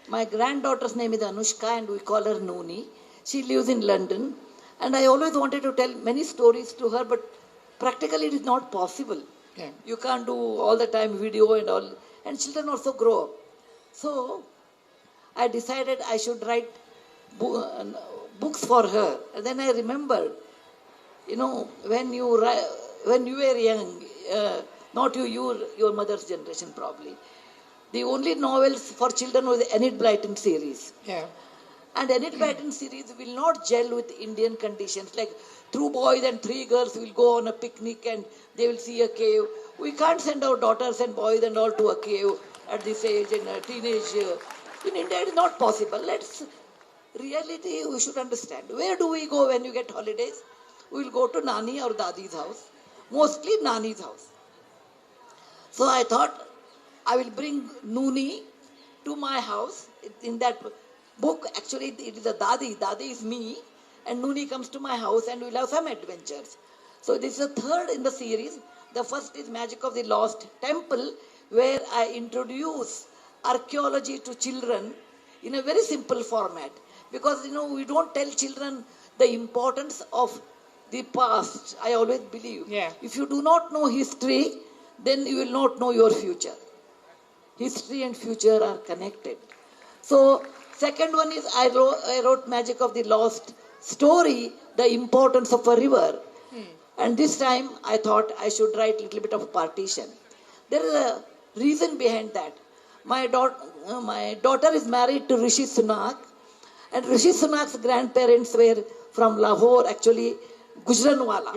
My granddaughter's name is Anoushka and we call her Nooni. She lives in London. And I always wanted to tell many stories to her, but practically it is not possible. Yeah. You can't do all the time video and all. And children also grow up. So I decided I should write books for her. And then I remembered, when you were young, not your mother's generation probably, the only novels for children was the Enid Blyton series. Yeah. And Enid Blyton series will not gel with Indian conditions. Like 2 boys and 3 girls will go on a picnic and they will see a cave. We can't send our daughters and boys and all to a cave at this age and a teenage. In India it is not possible. Reality we should understand. Where do we go when you get holidays? We will go to Nani or Dadi's house. Mostly Nani's house. So I thought I will bring Nooni to my house. In that book, actually it is a Dadi. Dadi is me. And Nooni comes to my house and we'll have some adventures. So this is the third in the series. The first is Magic of the Lost Temple, where I introduce archaeology to children in a very simple format. Because, we don't tell children the importance of the past. I always believe. Yeah. If you do not know history, then you will not know your future. History and future are connected. So, second one is I wrote Magic of the Lost Story, the importance of a river. And this time I thought I should write a little bit of Partition. There is a reason behind that. My daughter is married to Rishi Sunak, and Rishi Sunak's grandparents were from Lahore, actually Gujranwala,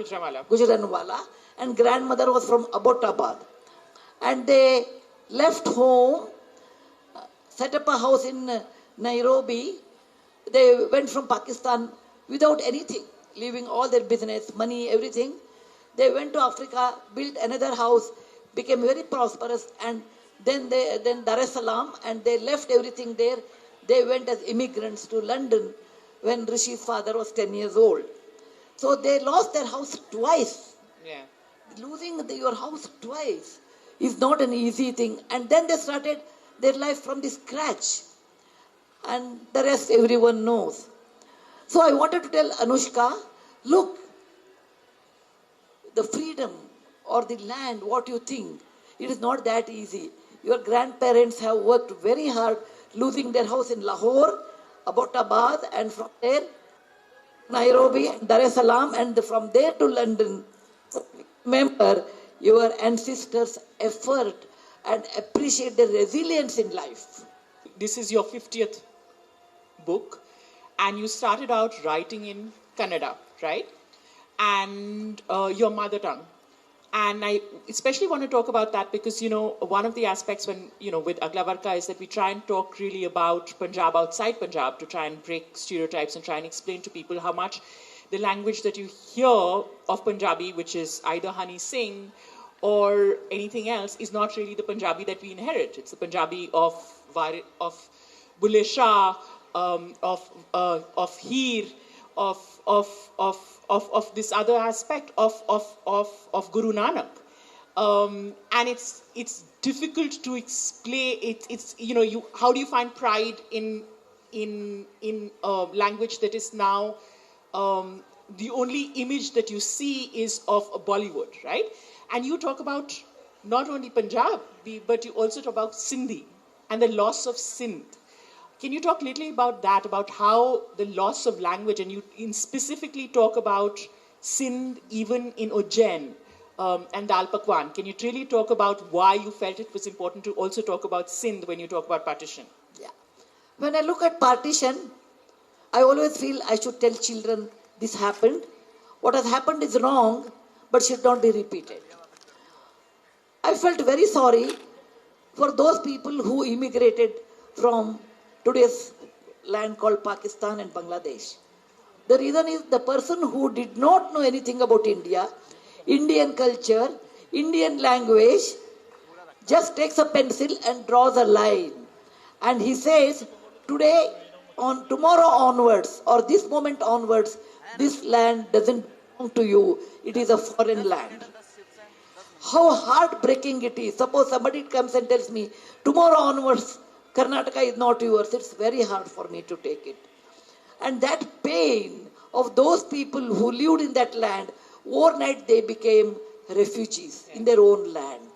and grandmother was from Abbottabad. And they left home, set up a house in Nairobi. They went from Pakistan without anything, leaving all their business, money, everything. They went to Africa, built another house, became very prosperous, and then Dar es Salaam, and they left everything there. They went as immigrants to London when Rishi's father was 10 years old. So they lost their house twice. Yeah. Losing your house twice is not an easy thing. And then they started their life from the scratch. And the rest everyone knows. So I wanted to tell Anoushka, look, the freedom or the land, what you think, it is not that easy. Your grandparents have worked very hard, losing their house in Lahore, Abbottabad, and from there, Nairobi, Dar es Salaam, and from there to London. Remember your ancestors' effort and appreciate their resilience in life. This is your 50th book, and you started out writing in Kannada, right? And your mother tongue. And I especially want to talk about that because, one of the aspects when, with Agla Varka is that we try and talk really about Punjab outside Punjab to try and break stereotypes and try and explain to people how much the language that you hear of Punjabi, which is either Honey Singh or anything else, is not really the Punjabi that we inherit. It's the Punjabi of Bulle Shah, of Heer, of this other aspect of Guru Nanak, and it's difficult to explain. It's how do you find pride in a language that is now the only image that you see is of Bollywood, right? And you talk about not only Punjabi, but you also talk about Sindhi and the loss of Sindh. Can you talk a little about that, about how the loss of language, and you specifically talk about Sindh even in Ujjain and Dal Pakwan. Can you really talk about why you felt it was important to also talk about Sindh when you talk about Partition? Yeah. When I look at Partition, I always feel I should tell children this happened. What has happened is wrong, but should not be repeated. I felt very sorry for those people who immigrated from today's land called Pakistan and Bangladesh. The reason is the person who did not know anything about India, Indian culture, Indian language, just takes a pencil and draws a line. And he says, tomorrow onwards, or this moment onwards, this land doesn't belong to you. It is a foreign land. How heartbreaking it is. Suppose somebody comes and tells me, tomorrow onwards, Karnataka is not yours. It's very hard for me to take it. And that pain of those people who lived in that land, overnight they became refugees in their own land,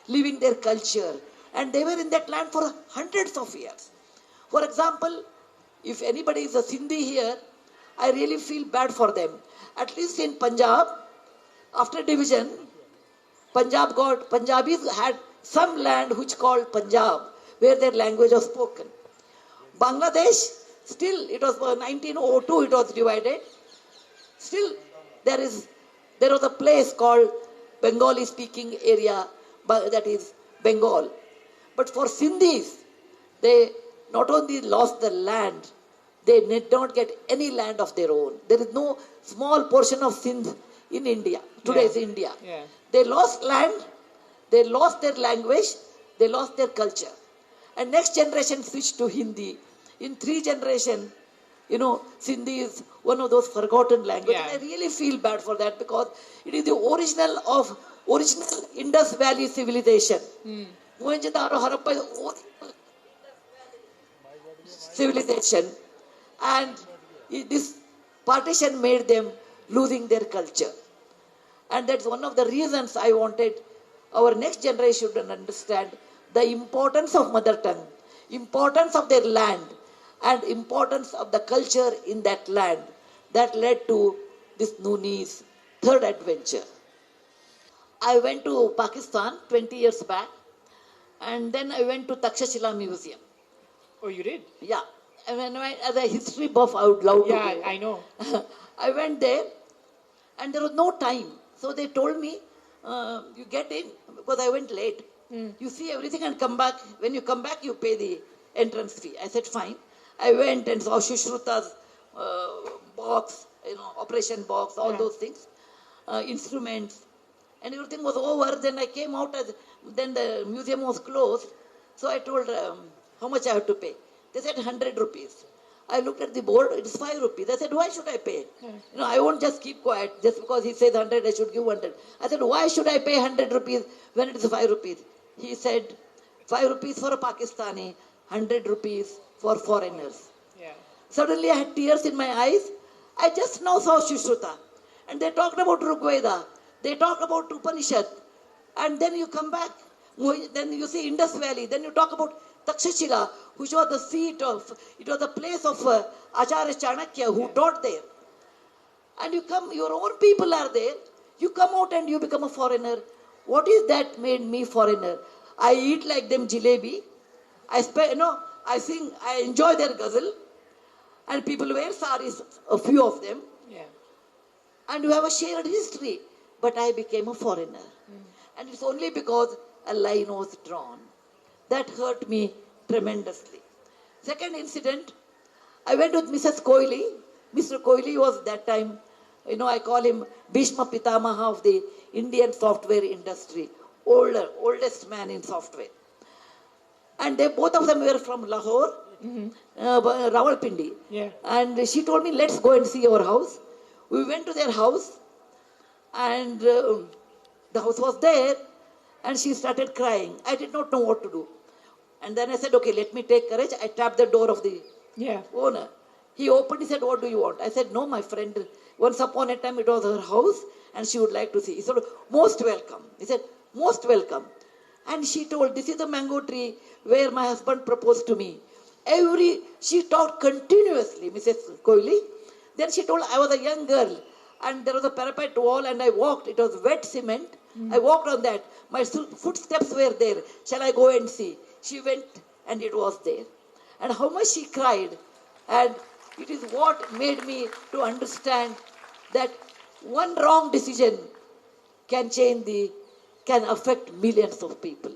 living their culture. And they were in that land for hundreds of years. For example, if anybody is a Sindhi here, I really feel bad for them. At least in Punjab, after division, Punjabis had some land which called Punjab, where their language was spoken. Bangladesh, still, it was 1902, it was divided. Still, there was a place called Bengali speaking area, that is Bengal. But for Sindhis, they not only lost the land, they did not get any land of their own. There is no small portion of Sindh in India, today's India. Yeah. They lost land, they lost their language, they lost their culture. And next generation switched to Hindi. In 3 generations, Sindhi is one of those forgotten languages. Yeah. And I really feel bad for that because it is the original Indus Valley civilization. Mohenjo-daro, Harappa is original civilization. And this partition made them losing their culture. And that's one of the reasons I wanted our next generation to understand the importance of mother tongue, importance of their land, and importance of the culture in that land. That led to this Nooni's third adventure. I went to Pakistan 20 years back, and then I went to Takshashila Museum. Oh, you did? Yeah. And when as a history buff, I would love to go. Yeah, I know. I went there, and there was no time. So they told me, you get in, because I went late. You see everything and come back. When you come back, you pay the entrance fee. I said, fine. I went and saw Shushruta's box, operation box, all those things, instruments. And everything was over. Then I came out, then the museum was closed. So I told how much I have to pay. They said 100 rupees. I looked at the board, it's 5 rupees. I said, why should I pay? I won't just keep quiet. Just because he says 100, I should give 100. I said, why should I pay 100 rupees when it is 5 rupees? He said, 5 rupees for a Pakistani, 100 rupees for foreigners. Yeah. Suddenly I had tears in my eyes. I just now saw Shushruta. And they talked about Rigveda. They talked about Upanishad. And then you come back. Then you see Indus Valley. Then you talk about Takshashila, which was the seat of, it was the place of Acharya Chanakya who taught there. And you come, your own people are there. You come out and you become a foreigner. What is that made me foreigner? I eat like them jalebi. I sing, I enjoy their ghazal. And people wear saris, a few of them. Yeah. And you have a shared history. But I became a foreigner. And it's only because a line was drawn. That hurt me tremendously. Second incident, I went with Mrs. Koili. Mr. Koili was that time, I call him Bhishma Pitamaha of the Indian software industry. Oldest man in software. And both of them were from Lahore, Rawalpindi. Yeah. And she told me, let's go and see our house. We went to their house, and the house was there, and she started crying. I did not know what to do. And then I said, okay, let me take courage. I tapped the door of the owner. He opened, he said, what do you want? I said, no, my friend, once upon a time it was her house and she would like to see. He said, most welcome. He said, most welcome. And she told, this is the mango tree where my husband proposed to me. She talked continuously, Mrs. Koili. Then she told, I was a young girl and there was a parapet wall and I walked. It was wet cement. I walked on that. My footsteps were there. Shall I go and see? She went and it was there. And how much she cried. And it is what made me to understand that one wrong decision can affect millions of people.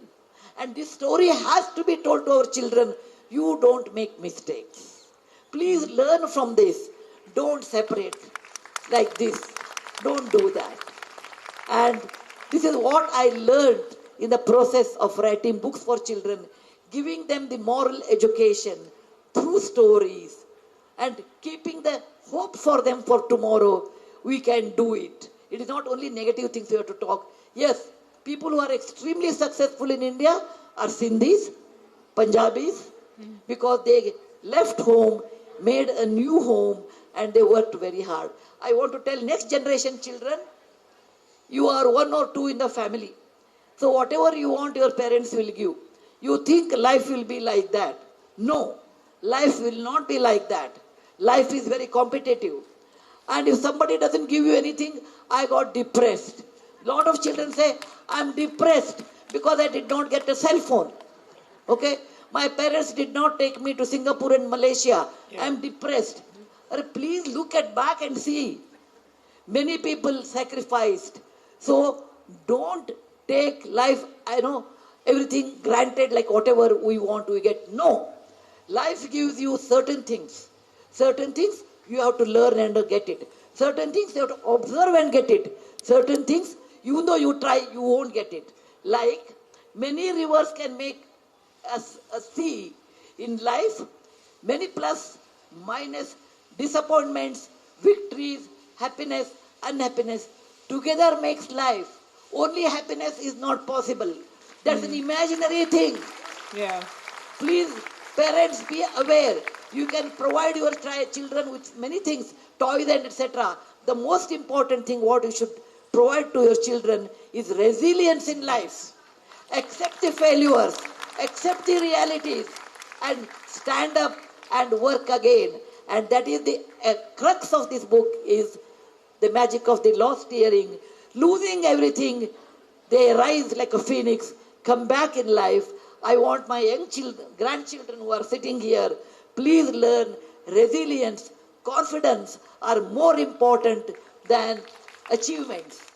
And this story has to be told to our children. You don't make mistakes. Please learn from this. Don't separate like this. Don't do that. And this is what I learned in the process of writing books for children, giving them the moral education through stories and keeping the hope for them for tomorrow. We can do it. It is not only negative things we have to talk. Yes, people who are extremely successful in India are Sindhis, Punjabis, because they left home, made a new home, and they worked very hard. I want to tell next generation children, you are one or two in the family. So whatever you want, your parents will give. You think life will be like that. No, life will not be like that. Life is very competitive. And if somebody doesn't give you anything, I got depressed. Lot of children say, I'm depressed because I did not get a cell phone. Okay? My parents did not take me to Singapore and Malaysia. Yeah. I'm depressed. Please look at back and see. Many people sacrificed. So don't take life, everything granted, like whatever we want we get. No. Life gives you certain things. Certain things you have to learn and get it. Certain things you have to observe and get it. Certain things, even though you try, you won't get it. Like many rivers can make a sea in life, many plus, minus, disappointments, victories, happiness, unhappiness, together makes life. Only happiness is not possible. That's an imaginary thing. Yeah. Please, parents, be aware. You can provide your children with many things, toys and etc. The most important thing what you should provide to your children is resilience in life. Accept the failures, accept the realities, and stand up and work again. And that is the crux of this book, is the magic of the lost hearing. Losing everything, they rise like a phoenix, come back in life. I want my young children, grandchildren who are sitting here, please learn resilience, confidence are more important than achievements.